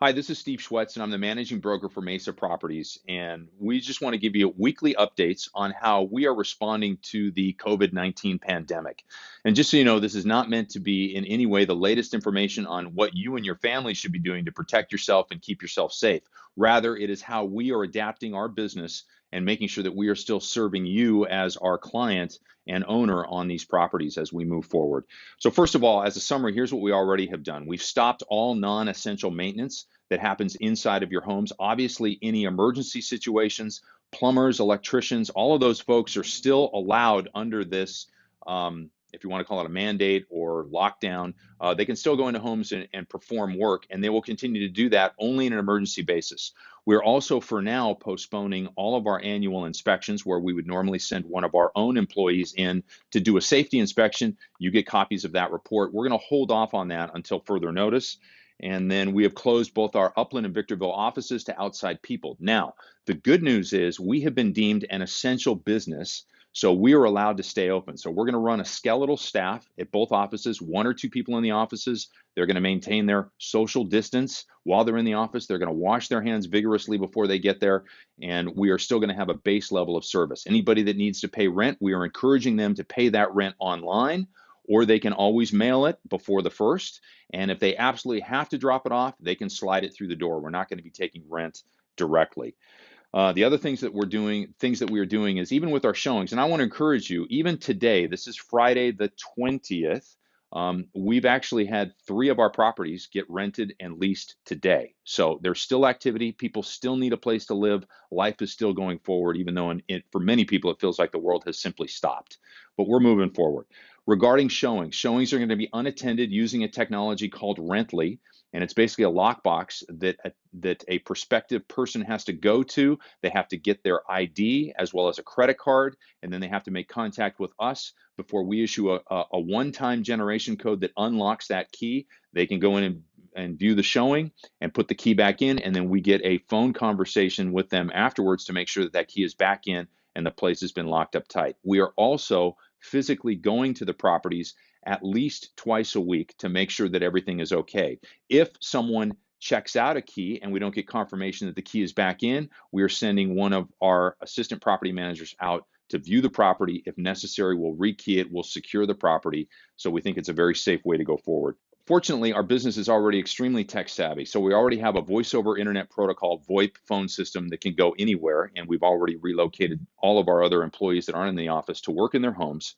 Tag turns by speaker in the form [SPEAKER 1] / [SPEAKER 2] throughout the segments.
[SPEAKER 1] Hi, this is Steve Schwetz, and I'm the managing broker for Mesa Properties. And we just want to give you weekly updates on how we are responding to the COVID-19 pandemic. And just so you know, this is not meant to be in any way the latest information on what you and your family should be doing to protect yourself and keep yourself safe. Rather, it is how we are adapting our business and making sure that we are still serving you as our client and owner on these properties as we move forward. So first of all, as a summary, here's what we already have done. We've stopped all non-essential maintenance that happens inside of your homes. Obviously, any emergency situations, plumbers, electricians, all of those folks are still allowed under this, if you want to call it a mandate or lockdown, they can still go into homes and perform work, and they will continue to do that only in an emergency basis. We're also, for now, postponing all of our annual inspections where we would normally send one of our own employees in to do a safety inspection. You get copies of that report. We're going to hold off on that until further notice. And then we have closed both our Upland and Victorville offices to outside people. Now, the good news is we have been deemed an essential business, so we are allowed to stay open. So we're going to run a skeletal staff at both offices, one or two people in the offices. They're going to maintain their social distance while they're in the office. They're going to wash their hands vigorously before they get there, and we are still going to have a base level of service. Anybody that needs to pay rent, we are encouraging them to pay that rent online, or they can always mail it before the 1st. And if they absolutely have to drop it off, they can slide it through the door. We're not going to be taking rent directly. The other things that we are doing is even with our showings, and I want to encourage you, even today, this is Friday the 20th, we've actually had 3 of our properties get rented and leased today. So there's still activity. People still need a place to live. Life is still going forward, even though for many people, it feels like the world has simply stopped. But we're moving forward. Regarding showings are going to be unattended using a technology called Rently, and it's basically a lockbox that a prospective person has to go to. They have to get their ID as well as a credit card, and then they have to make contact with us before we issue a one-time generation code that unlocks that key. They can go in and view the showing and put the key back in, and then we get a phone conversation with them afterwards to make sure that that key is back in and the place has been locked up tight. We are also physically going to the properties at least twice a week to make sure that everything is okay. If someone checks out a key and we don't get confirmation that the key is back in, we are sending one of our assistant property managers out to view the property. If necessary, we'll rekey it, we'll secure the property. So we think it's a very safe way to go forward. Fortunately, our business is already extremely tech savvy. So we already have a voice over internet protocol VoIP phone system that can go anywhere. And we've already relocated all of our other employees that aren't in the office to work in their homes.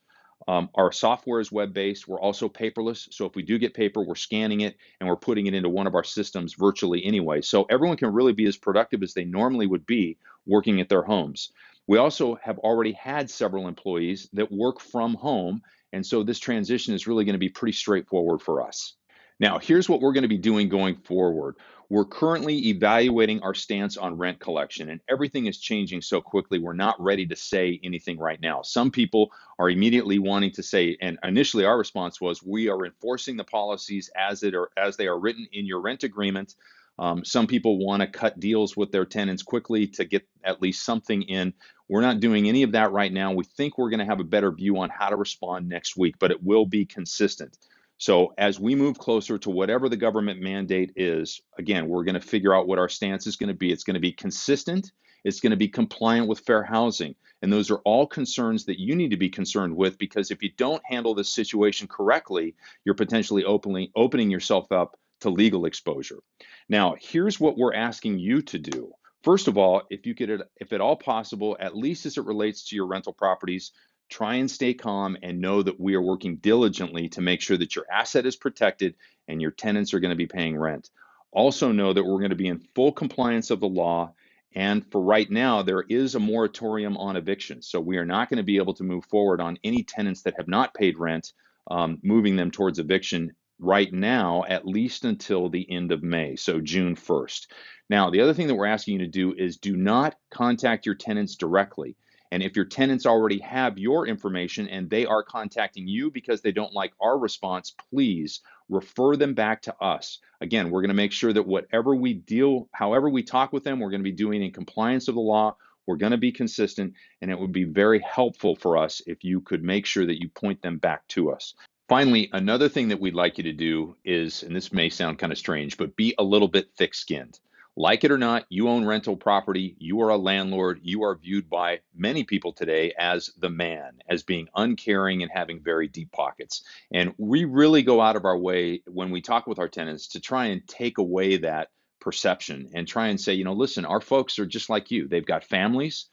[SPEAKER 1] Our software is web-based. We're also paperless. So if we do get paper, we're scanning it and we're putting it into one of our systems virtually anyway. So everyone can really be as productive as they normally would be working at their homes. We also have already had several employees that work from home. And so this transition is really going to be pretty straightforward for us. Now, here's what we're going to be doing going forward. We're currently evaluating our stance on rent collection, and everything is changing so quickly, we're not ready to say anything right now. Some people are immediately wanting to say, and initially our response was, we are enforcing the policies as they are written in your rent agreement. Some people want to cut deals with their tenants quickly to get at least something in. We're not doing any of that right now. We think we're going to have a better view on how to respond next week, but it will be consistent. So as we move closer to whatever the government mandate is, again, we're going to figure out what our stance is going to be. It's going to be consistent. It's going to be compliant with fair housing. And those are all concerns that you need to be concerned with, because if you don't handle this situation correctly, you're potentially opening yourself up to legal exposure. Now, here's what we're asking you to do. First of all, if at all possible, at least as it relates to your rental properties, try and stay calm and know that we are working diligently to make sure that your asset is protected and your tenants are going to be paying rent. Also know that we're going to be in full compliance of the law. And for right now, there is a moratorium on evictions. So we are not going to be able to move forward on any tenants that have not paid rent, moving them towards eviction right now, at least until the end of May, so June 1st. Now, the other thing that we're asking you to do is do not contact your tenants directly. And if your tenants already have your information and they are contacting you because they don't like our response, please refer them back to us. Again, we're going to make sure that however we talk with them, we're going to be doing in compliance of the law. We're going to be consistent, and it would be very helpful for us if you could make sure that you point them back to us. Finally, another thing that we'd like you to do is, and this may sound kind of strange, but be a little bit thick skinned. Like it or not, you own rental property, you are a landlord, you are viewed by many people today as the man, as being uncaring and having very deep pockets. And we really go out of our way when we talk with our tenants to try and take away that perception and try and say, listen, our folks are just like you. They've got families,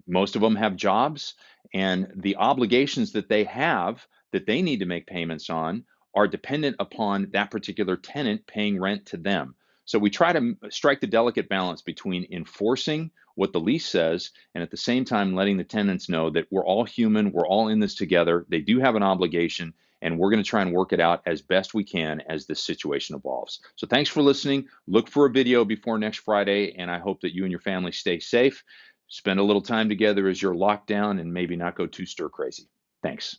[SPEAKER 1] most of them have jobs, and the obligations that they have that they need to make payments on are dependent upon that particular tenant paying rent to them. So we try to strike the delicate balance between enforcing what the lease says and at the same time letting the tenants know that we're all human, we're all in this together. They do have an obligation, and we're going to try and work it out as best we can as this situation evolves. So thanks for listening. Look for a video before next Friday, and I hope that you and your family stay safe. Spend a little time together as you're locked down and maybe not go too stir crazy. Thanks.